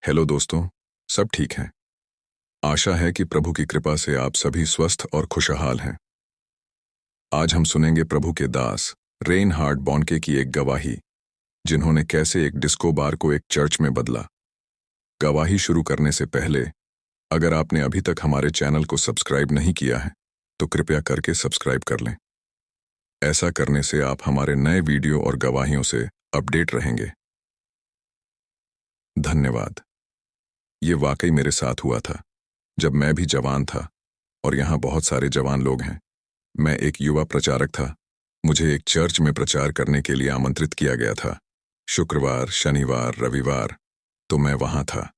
Hello दोस्तों, सब ठीक हैं। आशा है कि प्रभु की कृपा से आप सभी स्वस्थ और खुशहाल हैं। आज हम सुनेंगे प्रभु के दास रेनहार्ड बॉनके की एक गवाही, जिन्होंने कैसे एक डिस्को बार को एक चर्च में बदला। गवाही शुरू करने से पहले, अगर आपने अभी तक हमारे चैनल को सब्सक्राइब नहीं किया है, तो कृपया करके सब्सक्राइब कर लें। ऐसा करने से आप हमारे नए वीडियो और गवाहियों से अपडेट रहेंगे। धन्यवाद। ये वाकई मेरे साथ हुआ था, जब मैं भी जवान था, और यहाँ बहुत सारे जवान लोग हैं। मैं एक युवा प्रचारक था। मुझे एक चर्च में प्रचार करने के लिए आमंत्रित किया गया था। शुक्रवार, शनिवार, रविवार, तो मैं वहाँ था।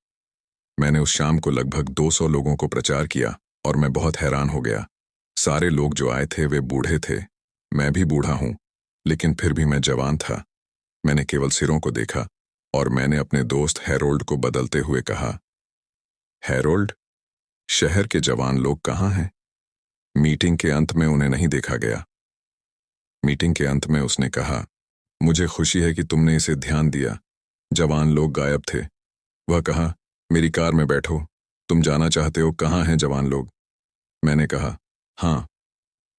मैंने उस शाम को लगभग 200 लोगों को प्रचार किया और मैं बहुत हैरान हो गया। सारे लोग जो आए थे वे बूढ़े थे। मैं भी बूढ़ा हूँ, लेकिन फिर भी मैं जवान था। मैंने केवल सिरों को देखा और मैंने अपने दोस्त हैरोल्ड को बदलते हुए कहा, हैरोल्ड, शहर के जवान लोग कहाँ हैं? मीटिंग के अंत में उन्हें नहीं देखा गया। मीटिंग के अंत में उसने कहा, मुझे खुशी है कि तुमने इसे ध्यान दिया। जवान लोग गायब थे। वह कहा, मेरी कार में बैठो, तुम जाना चाहते हो कहाँ हैं जवान लोग? मैंने कहा, हाँ,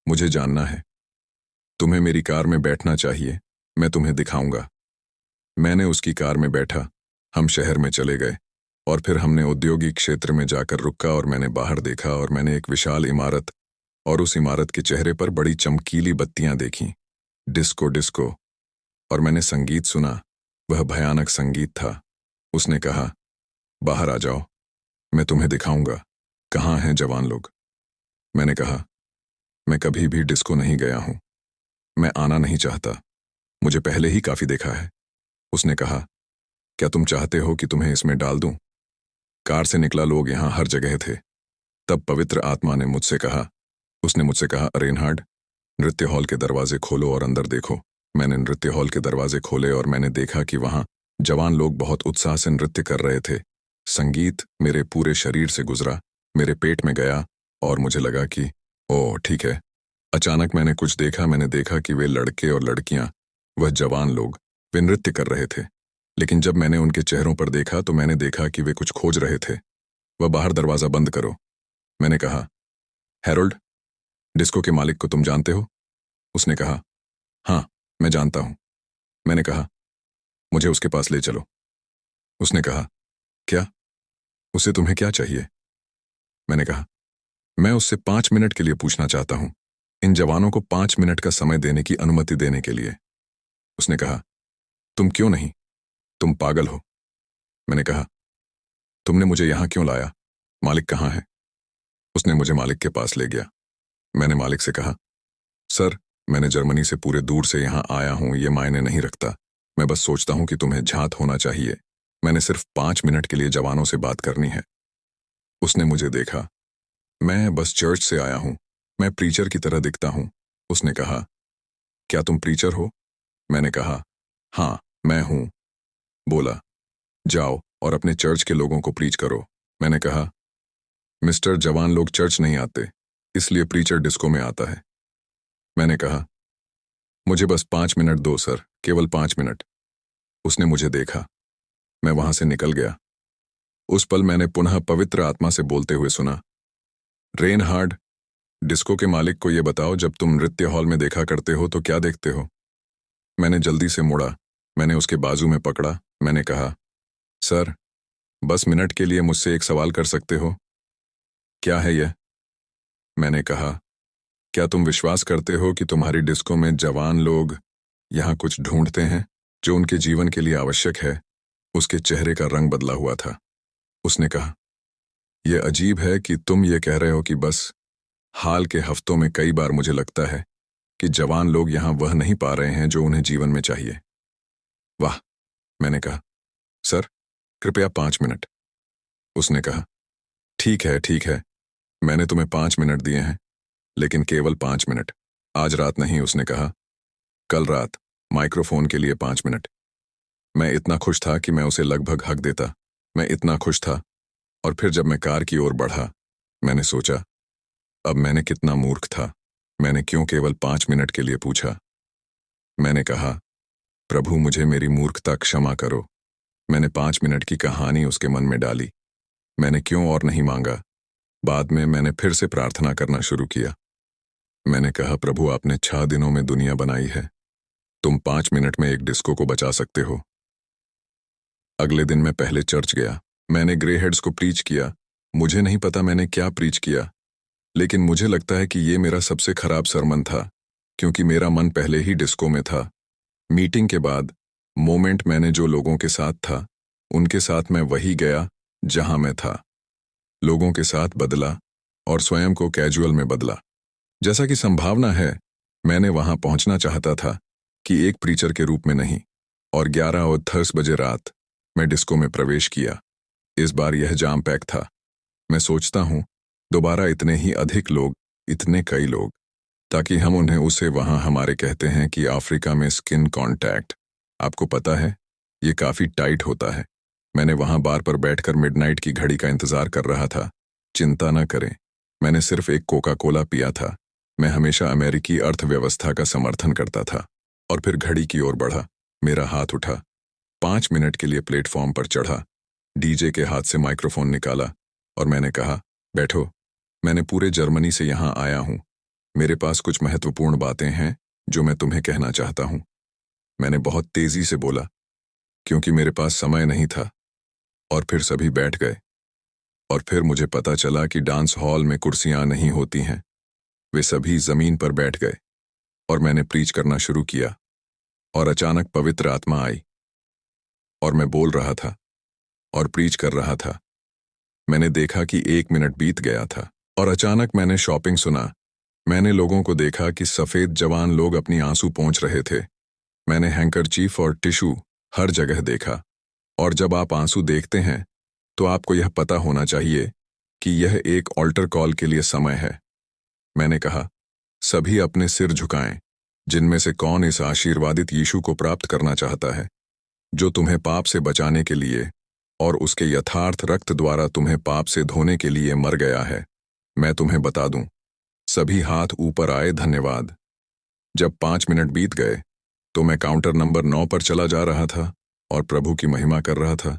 मुझे जानना है। तुम्हें मेरी कार में बैठना चाहिए, मैं तुम्हें दिखाऊंगा। मैंने उसकी कार में बैठा। हम शहर में चले गए और फिर हमने औद्योगिक क्षेत्र में जाकर रुका और मैंने बाहर देखा और मैंने एक विशाल इमारत और उस इमारत के चेहरे पर बड़ी चमकीली बत्तियां देखीं। Disco disco. और मैंने संगीत सुना। वह भयानक संगीत था। उसने कहा, बाहर आ जाओ, मैं तुम्हें दिखाऊंगा कहाँ हैं जवान लोग। मैंने कहा, मैं कभी भी डिस्को नहीं गया हूं। मैं आना नहीं चाहता। मुझे पहले ही काफी देखा है। उसने कहा, क्या तुम चाहते हो कि तुम्हें इसमें डाल दूं? कार से निकला लोग यहाँ हर जगह थे। तब पवित्र आत्मा ने मुझसे कहा, उसने मुझसे कहा, रेनहार्ड, नृत्य हॉल के दरवाजे खोलो और अंदर देखो। मैंने नृत्य हॉल के दरवाजे खोले और मैंने देखा कि वहां जवान लोग बहुत उत्साह से नृत्य कर रहे थे। संगीत मेरे पूरे शरीर से गुजरा, मेरे पेट में गया और मुझे लगा कि ओह ठीक है। अचानक मैंने कुछ देखा। मैंने देखा कि वे लड़के और लड़कियां, वह जवान लोग, वे नृत्य कर रहे थे। लेकिन जब मैंने उनके चेहरों पर देखा तो मैंने देखा कि वे कुछ खोज रहे थे। वह बाहर दरवाजा बंद करो। मैंने कहा, हैरोल्ड, डिस्को के मालिक को तुम जानते हो? उसने कहा, हाँ, मैं जानता हूं। मैंने कहा, मुझे उसके पास ले चलो। उसने कहा, क्या? उसे तुम्हें क्या चाहिए? मैंने कहा, मैं उससे 5 मिनट के लिए पूछना चाहता हूं, इन जवानों को 5 मिनट का समय देने की अनुमति देने के लिए। उसने कहा, तुम क्यों नहीं? तुम पागल हो। मैंने कहा, तुमने मुझे यहां क्यों लाया? मालिक कहाँ है? उसने मुझे मालिक के पास ले गया। मैंने मालिक से कहा, सर, मैंने जर्मनी से पूरे दूर से यहाँ आया हूँ, ये मायने नहीं रखता। मैं बस सोचता हूँ कि तुम्हें झात होना चाहिए। मैंने सिर्फ 5 मिनट के लिए जवानों से बात करनी है। उसने मुझे देखा। मैं बस चर्च से आया हूँ, मैं प्रीचर की तरह दिखता हूँ। उसने कहा, क्या तुम प्रीचर हो? मैंने कहा, हाँ, मैं हूँ। बोला, जाओ और अपने चर्च के लोगों को प्रीच करो। मैंने कहा, मिस्टर, जवान लोग चर्च नहीं आते, इसलिए प्रीचर डिस्को में आता है। मैंने कहा, मुझे बस 5 मिनट दो सर, केवल 5 मिनट। उसने मुझे देखा। मैं वहां से निकल गया। उस पल मैंने पुनः पवित्र आत्मा से बोलते हुए सुना, रेनहार्ड, डिस्को के मालिक को यह बताओ, जब तुम नृत्य हॉल में देखा करते हो तो क्या देखते हो? मैंने जल्दी से मुड़ा। मैंने उसके बाजू में पकड़ा। मैंने कहा, सर, बस मिनट के लिए मुझसे एक सवाल कर सकते हो? क्या है यह? मैंने कहा, क्या तुम विश्वास करते हो कि तुम्हारी डिस्को में जवान लोग यहाँ कुछ ढूंढते हैं जो उनके जीवन के लिए आवश्यक है? उसके चेहरे का रंग बदला हुआ था। उसने कहा, यह अजीब है कि तुम ये कह रहे हो कि बस हाल के हफ्तों में कई बार मुझे लगता है कि जवान लोग यहाँ वह नहीं पा रहे हैं जो उन्हें जीवन में चाहिए। वाह, मैंने कहा, सर, कृपया 5 मिनट। उसने कहा, ठीक है, मैंने तुम्हें 5 मिनट दिए हैं, लेकिन केवल 5 मिनट। आज रात नहीं। उसने कहा, कल रात, माइक्रोफोन के लिए 5 मिनट। मैं इतना खुश था कि मैं उसे लगभग हक देता। मैं इतना खुश था। और फिर जब मैं कार की ओर बढ़ा, मैंने सोचा, अब मैंने कितना मूर्ख था। मैंने क्यों केवल 5 मिनट के लिए पूछा? मैंने कहा, प्रभु, मुझे मेरी मूर्खता क्षमा करो। मैंने 5 मिनट की कहानी उसके मन में डाली। मैंने क्यों और नहीं मांगा। बाद में मैंने फिर से प्रार्थना करना शुरू किया। मैंने कहा, प्रभु आपने 6 दिनों में दुनिया बनाई है, तुम 5 मिनट में एक डिस्को को बचा सकते हो। अगले दिन मैं पहले चर्च गया। मैंने ग्रे हेड्स को प्रीच किया। मुझे नहीं पता मैंने क्या प्रीच किया, लेकिन मुझे लगता है कि ये मेरा सबसे खराब सरमन था, क्योंकि मेरा मन पहले ही डिस्को में था। मीटिंग के बाद मोमेंट मैंने जो लोगों के साथ था, उनके साथ मैं वही गया जहां मैं था। लोगों के साथ बदला और स्वयं को कैजुअल में बदला। जैसा कि संभावना है, मैंने वहां पहुंचना चाहता था कि एक प्रीचर के रूप में नहीं। और 11:30 बजे रात मैं डिस्को में प्रवेश किया। इस बार यह जाम पैक था। मैं सोचता हूं, दोबारा इतने ही अधिक लोग, इतने कई लोग, ताकि हम उन्हें उसे वहां हमारे कहते हैं कि अफ्रीका में स्किन कांटेक्ट। आपको पता है, ये काफी टाइट होता है। मैंने वहां बार पर बैठकर मिडनाइट की घड़ी का इंतजार कर रहा था। चिंता न करें, मैंने सिर्फ एक कोका कोला पिया था। मैं हमेशा अमेरिकी अर्थव्यवस्था का समर्थन करता था। और फिर घड़ी की ओर बढ़ा। मेरा हाथ उठा। 5 मिनट के लिए प्लेटफॉर्म पर चढ़ा। डीजे के हाथ से माइक्रोफोन निकाला और मैंने कहा, बैठो, मैंने पूरे जर्मनी से यहां आया हूं। मेरे पास कुछ महत्वपूर्ण बातें हैं जो मैं तुम्हें कहना चाहता हूं। मैंने बहुत तेजी से बोला, क्योंकि मेरे पास समय नहीं था। और फिर सभी बैठ गए। और फिर मुझे पता चला कि डांस हॉल में कुर्सियां नहीं होती हैं। वे सभी जमीन पर बैठ गए और मैंने प्रीच करना शुरू किया। और अचानक पवित्र आत्मा आई और मैं बोल रहा था और प्रीच कर रहा था। मैंने देखा कि 1 मिनट बीत गया था और अचानक मैंने शॉपिंग सुना। मैंने लोगों को देखा कि सफेद जवान लोग अपनी आंसू पोंछ रहे थे। मैंने हैंकरचीफ और टिश्यू हर जगह देखा। और जब आप आंसू देखते हैं, तो आपको यह पता होना चाहिए कि यह एक ऑल्टर कॉल के लिए समय है। मैंने कहा, सभी अपने सिर झुकाएं। जिनमें से कौन इस आशीर्वादित यीशु को प्राप्त करना चाहता है, जो तुम्हें पाप से बचाने के लिए और उसके यथार्थ रक्त द्वारा तुम्हें पाप से धोने के लिए मर गया है। मैं तुम्हें बता दूं। सभी हाथ ऊपर आए। धन्यवाद। जब 5 मिनट बीत गए, तो मैं काउंटर नंबर 9 पर चला जा रहा था और प्रभु की महिमा कर रहा था।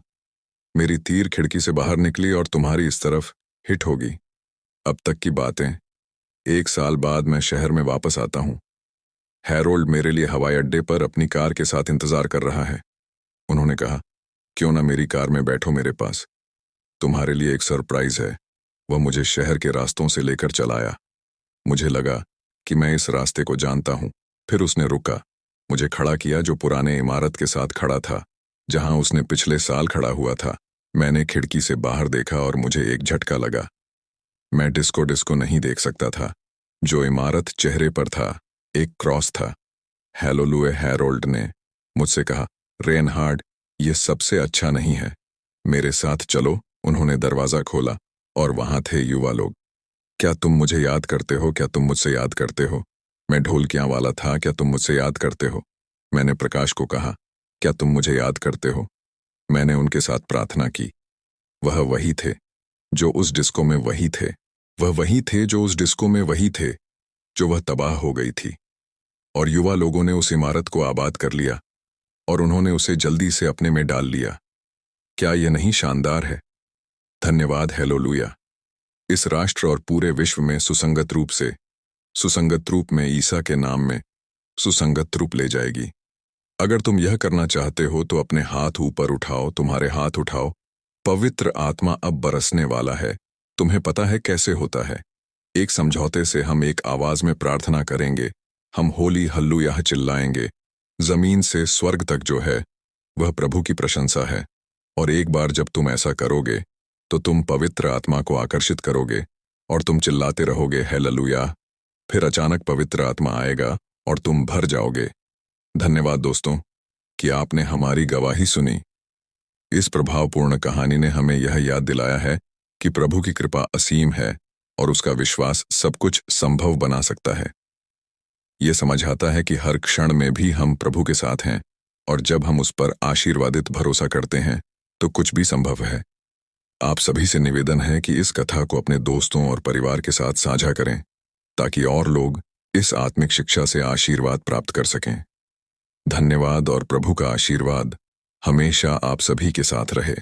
मेरी तीर खिड़की से बाहर निकली और तुम्हारी इस तरफ हिट होगी। अब तक की बातें। 1 साल बाद मैं शहर में वापस आता हूं। हैरोल्ड मेरे लिए हवाई अड्डे पर अपनी कार के साथ इंतजार कर रहा है। उन्होंने कहा, क्यों ना मेरी कार में बैठो मेरे पास। तुम्हारे लिए एक सरप्राइज है। वह मुझे शहर के रास्तों से लेकर चलाया। मुझे लगा कि मैं इस रास्ते को जानता हूं। फिर उसने रुका, मुझे खड़ा किया जो पुराने इमारत के साथ खड़ा था, जहां उसने पिछले साल खड़ा हुआ था। मैंने खिड़की से बाहर देखा और मुझे एक झटका लगा। मैं डिस्को डिस्को नहीं देख सकता था। जो इमारत चेहरे पर था, एक क्रॉस था। हेलोलुए हैरोल्ड ने मुझसे कहा, रेनहार्ड, ये सबसे अच्छा नहीं है। मेरे साथ चलो। उन्होंने दरवाजा खोला और वहां थे युवा लोग। क्या तुम मुझे याद करते हो? क्या तुम मुझसे याद करते हो? मैं ढोलकियां वाला था। क्या तुम मुझसे याद करते हो? मैंने प्रकाश को कहा, क्या तुम मुझे याद करते हो? मैंने उनके साथ प्रार्थना की। वह वही थे जो उस डिस्को में वही थे। वह वही थे जो उस डिस्को में वही थे, जो वह तबाह हो गई थी। और युवा लोगों ने उस इमारत को आबाद कर लिया और उन्होंने उसे जल्दी से अपने में डाल लिया। क्या यह नहीं शानदार है? धन्यवाद। हेलोलुया। इस राष्ट्र और पूरे विश्व में सुसंगत रूप में ईसा के नाम में सुसंगत रूप ले जाएगी। अगर तुम यह करना चाहते हो तो अपने हाथ ऊपर उठाओ। तुम्हारे हाथ उठाओ। पवित्र आत्मा अब बरसने वाला है। तुम्हें पता है कैसे होता है? एक समझौते से हम एक आवाज में प्रार्थना करेंगे। हम होली हल्लुयाह चिल्लाएंगे। जमीन से स्वर्ग तक जो है, वह प्रभु की प्रशंसा है। और एक बार जब तुम ऐसा करोगे, तो तुम पवित्र आत्मा को आकर्षित करोगे और तुम चिल्लाते रहोगे, हालेलुया। फिर अचानक पवित्र आत्मा आएगा और तुम भर जाओगे। धन्यवाद दोस्तों कि आपने हमारी गवाही सुनी। इस प्रभावपूर्ण कहानी ने हमें यह याद दिलाया है कि प्रभु की कृपा असीम है और उसका विश्वास सब कुछ संभव बना सकता है। यह समझाता है कि हर क्षण में भी हम प्रभु के साथ हैं और जब हम उस पर आशीर्वादित भरोसा करते हैं तो कुछ भी संभव है। आप सभी से निवेदन है कि इस कथा को अपने दोस्तों और परिवार के साथ साझा करें ताकि और लोग इस आत्मिक शिक्षा से आशीर्वाद प्राप्त कर सकें। धन्यवाद और प्रभु का आशीर्वाद हमेशा आप सभी के साथ रहे।